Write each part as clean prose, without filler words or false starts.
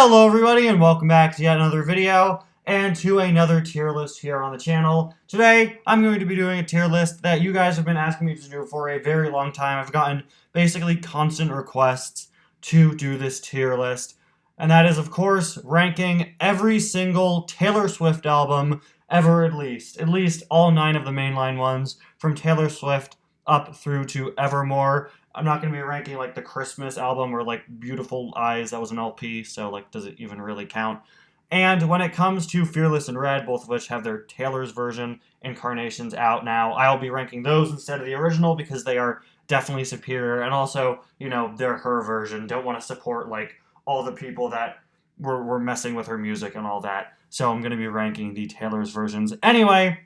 Hello everybody and welcome back to yet another video and to another tier list here on the channel. Today I'm going to be doing a tier list that you guys have been asking me to do for a very long time. I've gotten basically constant requests to do this tier list, and that is of course ranking every single Taylor Swift album ever released. At least all 9 of the mainline ones from Taylor Swift up through to Evermore. I'm not going to be ranking like the Christmas album or like Beautiful Eyes, that was an LP, so like does it even really count? And when it comes to Fearless and Red, both of which have their Taylor's version incarnations out now, I'll be ranking those instead of the original because they are definitely superior, and also, you know, they're her version. Don't want to support like all the people that were messing with her music and all that. So I'm going to be ranking the Taylor's versions. Anyway,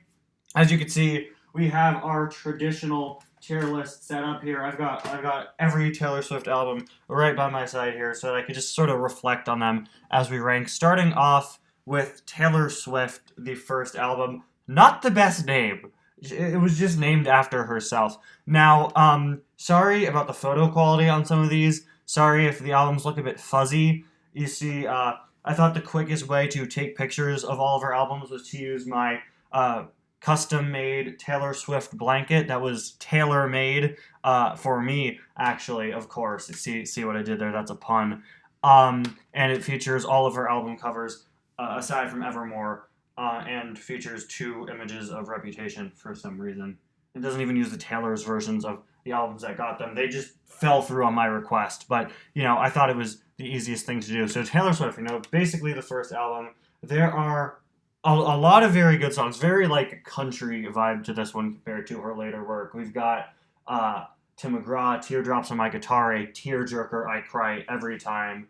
as you can see, we have our traditional tier list set up here. I've got every Taylor Swift album right by my side here so that I could just sort of reflect on them as we rank, starting off with Taylor Swift, the first album. Not the best name. It was just named after herself. Now, sorry about the photo quality on some of these. Sorry if the albums look a bit fuzzy. You see, I thought the quickest way to take pictures of all of her albums was to use my custom-made Taylor Swift blanket that was tailor-made for me, actually, of course. See what I did there? That's a pun. And it features all of her album covers, aside from Evermore, and features 2 images of Reputation for some reason. It doesn't even use the Taylor's versions of the albums that got them. They just fell through on my request, but, you know, I thought it was the easiest thing to do. So Taylor Swift, you know, basically the first album, there are a lot of very good songs, very like country vibe to this one compared to her later work. We've got Tim McGraw, Teardrops on My Guitar, a tearjerker, I cry every time.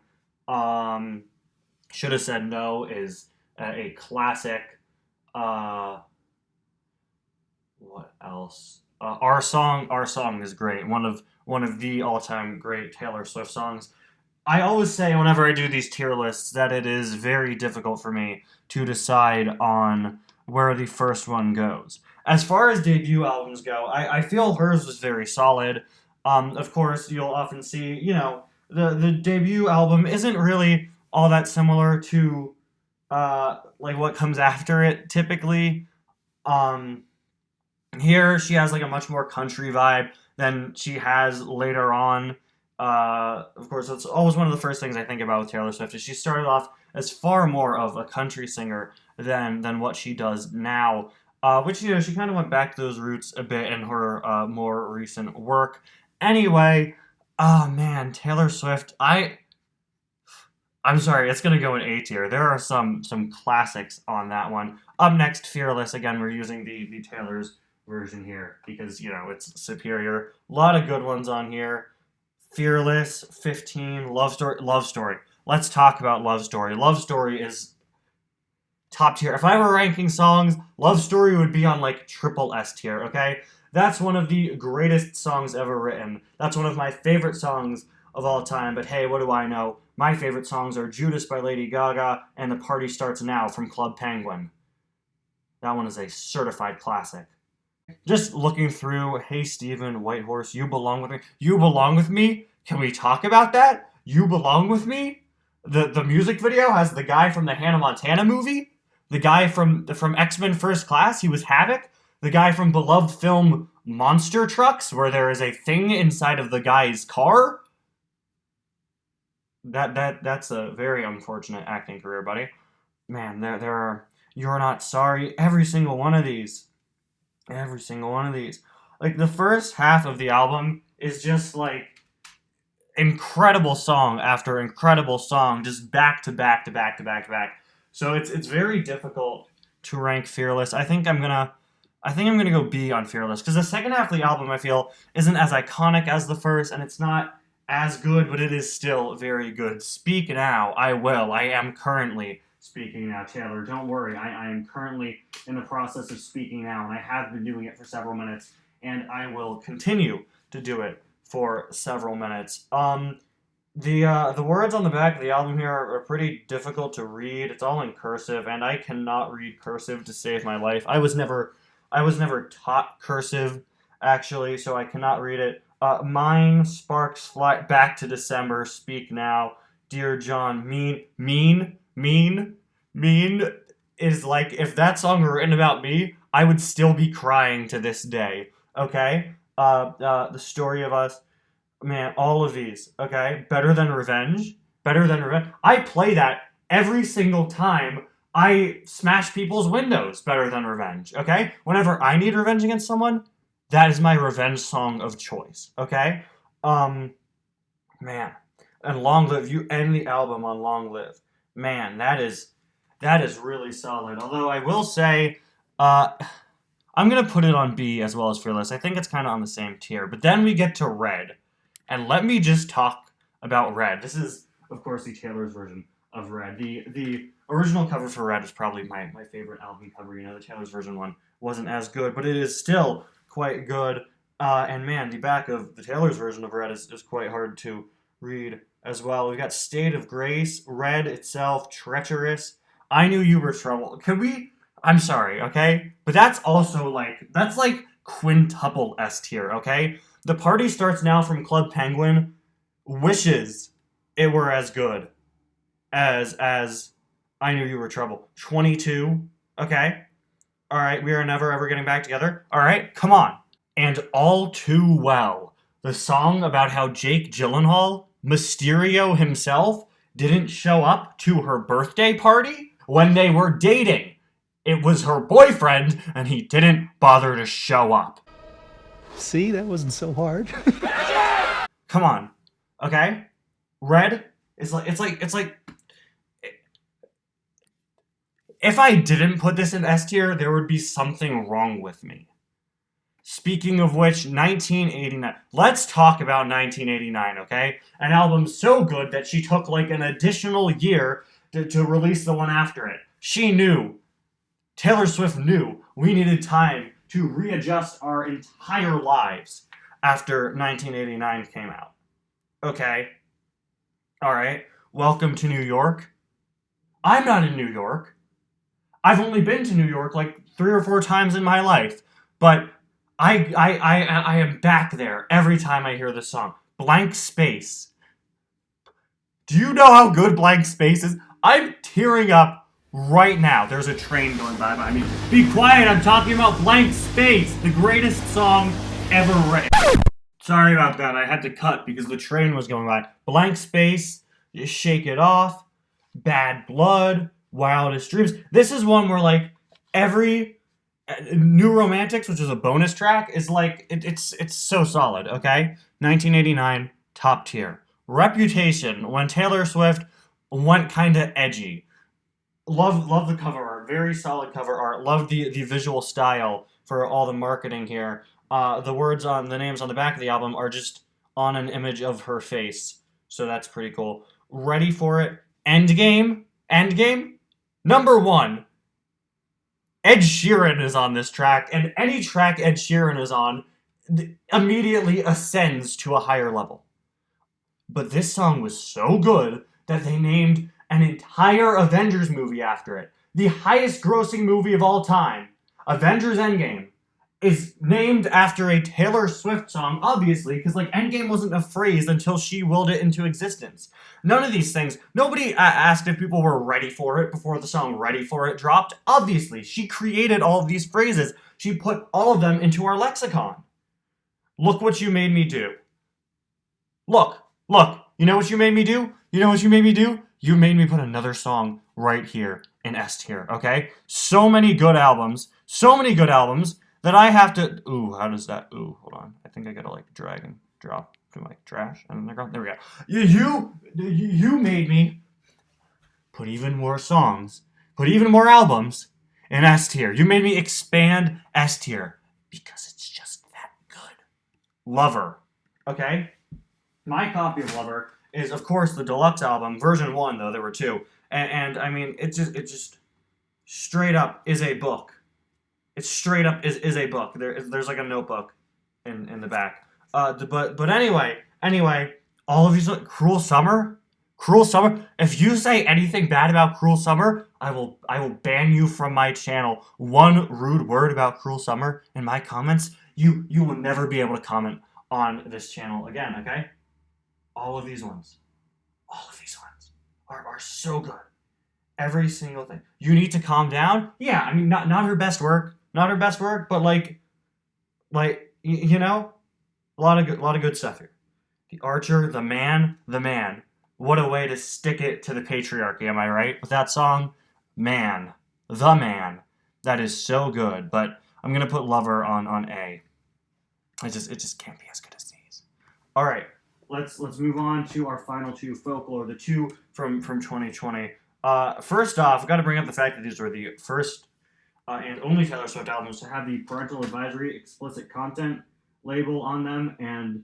Should Have Said No is a classic. What else? Our Song is great. One of the all-time great Taylor Swift songs. I always say whenever I do these tier lists that it is very difficult for me to decide on where the first one goes. As far as debut albums go, I feel hers was very solid. Of course, you'll often see, you know, the debut album isn't really all that similar to like what comes after it typically. Here she has like a much more country vibe than she has later on. Of course, that's always one of the first things I think about with Taylor Swift is she started off as far more of a country singer than what she does now, which, you know, she kind of went back to those roots a bit in her more recent work. Anyway, oh man, Taylor Swift, I'm sorry, it's gonna go in A tier. There are some classics on that one. Up next, Fearless. Again, we're using the Taylor's version here because, you know, it's superior. A lot of good ones on here. Fearless, 15, Love Story. Let's talk about Love Story. Love Story is top tier. If I were ranking songs, Love Story would be on like triple S tier, okay? That's one of the greatest songs ever written. That's one of my favorite songs of all time, but hey, what do I know? My favorite songs are Judas by Lady Gaga and The Party Starts Now from Club Penguin. That one is a certified classic. Just looking through, Hey Stephen, White Horse, You Belong With Me. You Belong With Me? Can we talk about that? You Belong With Me? The music video has the guy from the Hannah Montana movie, the guy from X-Men First Class, he was Havoc, the guy from beloved film Monster Trucks, where there is a thing inside of the guy's car. That's a very unfortunate acting career, buddy. Man, there are You're Not Sorry, every single one of these. Every single one of these. Like, the first half of the album is just, like, incredible song after incredible song, just back to back to back to back to back. So it's very difficult to rank Fearless. I think I'm gonna go B on Fearless, because the second half of the album, I feel, isn't as iconic as the first, and it's not as good, but it is still very good. Speak Now, I Will. I am currently speaking now, Taylor. Don't worry, I am currently in the process of speaking now, and I have been doing it for several minutes, and I will continue to do it for several minutes. The words on the back of the album here are pretty difficult to read. It's all in cursive, and I cannot read cursive to save my life. I was never taught cursive, actually, so I cannot read it. Mine, Sparks Fly, Back to December, Speak Now, Dear John, mean is like, if that song were written about me, I would still be crying to this day. Okay? The Story of Us, man, all of these, okay? Better Than Revenge. Better Than Revenge. I play that every single time I smash people's windows. Better Than Revenge, okay? Whenever I need revenge against someone, that is my revenge song of choice, okay? Man. And Long Live, you end the album on Long Live. Man, that is really solid. Although I will say, I'm gonna put it on B as well as Fearless. I think it's kind of on the same tier. But then we get to Red, and let me just talk about Red. This is, of course, the Taylor's version of Red. The original cover for Red is probably my favorite album cover. You know, the Taylor's version one wasn't as good, but it is still quite good. And man, the back of the Taylor's version of Red is quite hard to read as well. We've got State of Grace, Red itself, Treacherous, I Knew You Were Trouble. Can we? I'm sorry, okay? But that's also that's like quintuple S tier, okay? The Party Starts Now from Club Penguin wishes it were as good as I Knew You Were Trouble. 22, okay? Alright, We Are Never Ever Getting Back Together. Alright, come on. And All Too Well, the song about how Jake Gyllenhaal, Mysterio himself, didn't show up to her birthday party when they were dating. It was her boyfriend, and he didn't bother to show up. See, that wasn't so hard. Come on, okay? Red is it's like. If I didn't put this in S tier, there would be something wrong with me. Speaking of which, 1989. Let's talk about 1989, okay? An album so good that she took like an additional year to release the one after it. She knew. Taylor Swift knew we needed time to readjust our entire lives after 1989 came out. Okay. Alright. Welcome to New York. I'm not in New York. I've only been to New York like 3 or 4 times in my life. But I am back there every time I hear this song. Blank Space. Do you know how good Blank Space is? I'm tearing up right now. There's a train going by me. Be quiet, I'm talking about Blank Space, the greatest song ever written. Sorry about that, I had to cut because the train was going by. Blank Space, Shake It Off, Bad Blood, Wildest Dreams. This is one where like every New Romantics, which is a bonus track, is like it's so solid, okay? 1989, top tier. Reputation, when Taylor Swift went kind of edgy. Love the cover art, very solid cover art. Love the visual style for all the marketing here. The words on the names on the back of the album are just on an image of her face, so that's pretty cool. Ready for it. Endgame, number 1. Ed Sheeran is on this track, and any track Ed Sheeran is on immediately ascends to a higher level. But this song was so good that they named an entire Avengers movie after it. The highest grossing movie of all time, Avengers Endgame, is named after a Taylor Swift song, obviously, because like Endgame wasn't a phrase until she willed it into existence. None of these things, nobody asked if people were ready for it before the song Ready For It dropped. Obviously, she created all of these phrases. She put all of them into our lexicon. Look what you made me do. Look, you know what you made me do? You made me put another song right here in S tier, okay? So many good albums that I have to... Ooh, how does that... Ooh, hold on. I think I gotta, like, drag and drop to my trash. And there we go. You made me put even more songs, put even more albums in S tier. You made me expand S tier because it's just that good. Lover, okay? My copy of Lover is, of course, the deluxe album. Version 1, though, there were 2. And I mean, it just straight up is a book. It straight up is a book. There's like a notebook in the back. But anyway, all of these, Cruel Summer. If you say anything bad about Cruel Summer, I will ban you from my channel. One rude word about Cruel Summer in my comments, you will never be able to comment on this channel again. Okay? All of these ones. are so good. Every single thing. You Need to Calm Down. Yeah, I mean, not her best work, but you know, a lot of good stuff here. The Archer, the man. What a way to stick it to the patriarchy, am I right? With that song, man, the man. That is so good. But I'm gonna put Lover on A. It just can't be as good as these. All right, let's move on to our final two, Folklore, the two from 2020. First off, I've got to bring up the fact that these were the first and only Taylor Swift albums to have the parental advisory explicit content label on them, and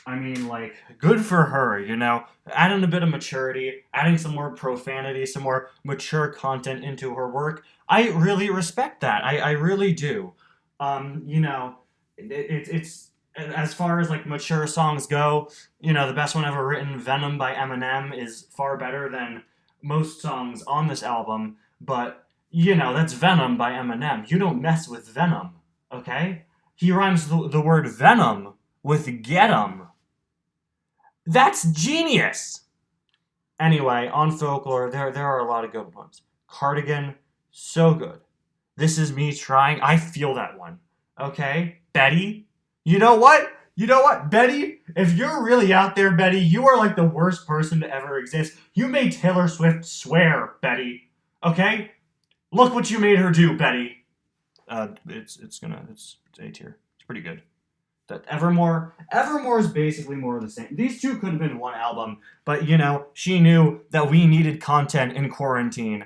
I mean, like, good for her, you know? Adding a bit of maturity, adding some more profanity, some more mature content into her work. I really respect that. I really do. You know, it's as far as, like, mature songs go, you know, the best one ever written, Venom by Eminem, is far better than most songs on this album, but, you know, that's Venom by Eminem. You don't mess with Venom, okay? He rhymes the word venom with get 'em. That's genius! Anyway, on Folklore, there are a lot of good ones. Cardigan, so good. This Is Me Trying, I feel that one. Okay? Betty, you know what? Betty, if you're really out there, Betty, you are like the worst person to ever exist. You made Taylor Swift swear, Betty. Okay? Look what you made her do, Betty. It's A tier. It's pretty good. That Evermore is basically more of the same. These two could have been one album, but, you know, she knew that we needed content in quarantine.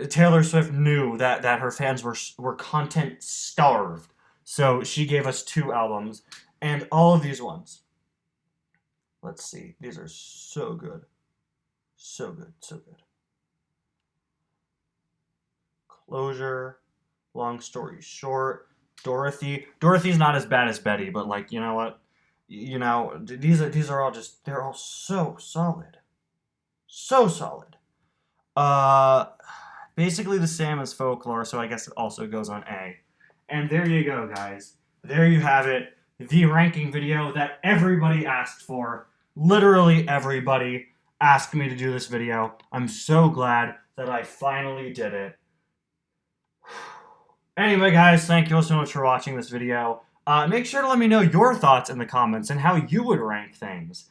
Taylor Swift knew that her fans were content starved, so she gave us two albums, and all of these ones. Let's see. These are so good. So good. Closure, Long Story Short, Dorothy's not as bad as Betty, but, like, you know what? You know, these are all just, they're all so solid. So solid. Basically the same as Folklore, so I guess it also goes on A. And there you go, guys. There you have it. The ranking video that everybody asked for. Literally everybody asked me to do this video. I'm so glad that I finally did it. Anyway, guys, thank you all so much for watching this video. Make sure to let me know your thoughts in the comments and how you would rank things.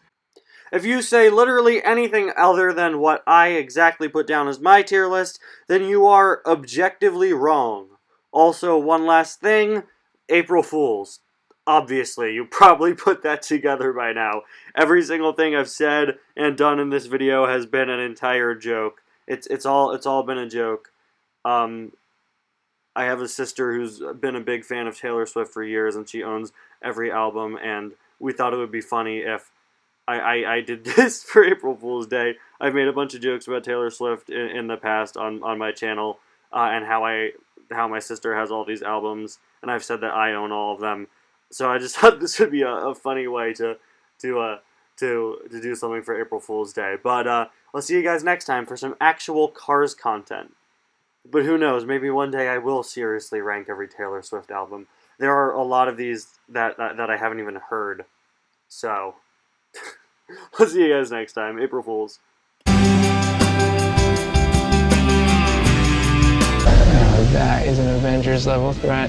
If you say literally anything other than what I exactly put down as my tier list, then you are objectively wrong. Also, one last thing, April Fools. Obviously, you probably put that together by now. Every single thing I've said and done in this video has been an entire joke. It's all been a joke. I have a sister who's been a big fan of Taylor Swift for years, and she owns every album, and we thought it would be funny if I did this for April Fool's Day. I've made a bunch of jokes about Taylor Swift in the past on my channel, and how my sister has all these albums, and I've said that I own all of them. So I just thought this would be a funny way to do something for April Fool's Day. But I'll see you guys next time for some actual Cars content. But who knows, maybe one day I will seriously rank every Taylor Swift album. There are a lot of these that I haven't even heard. So, I'll see you guys next time. April Fools. That is an Avengers level threat.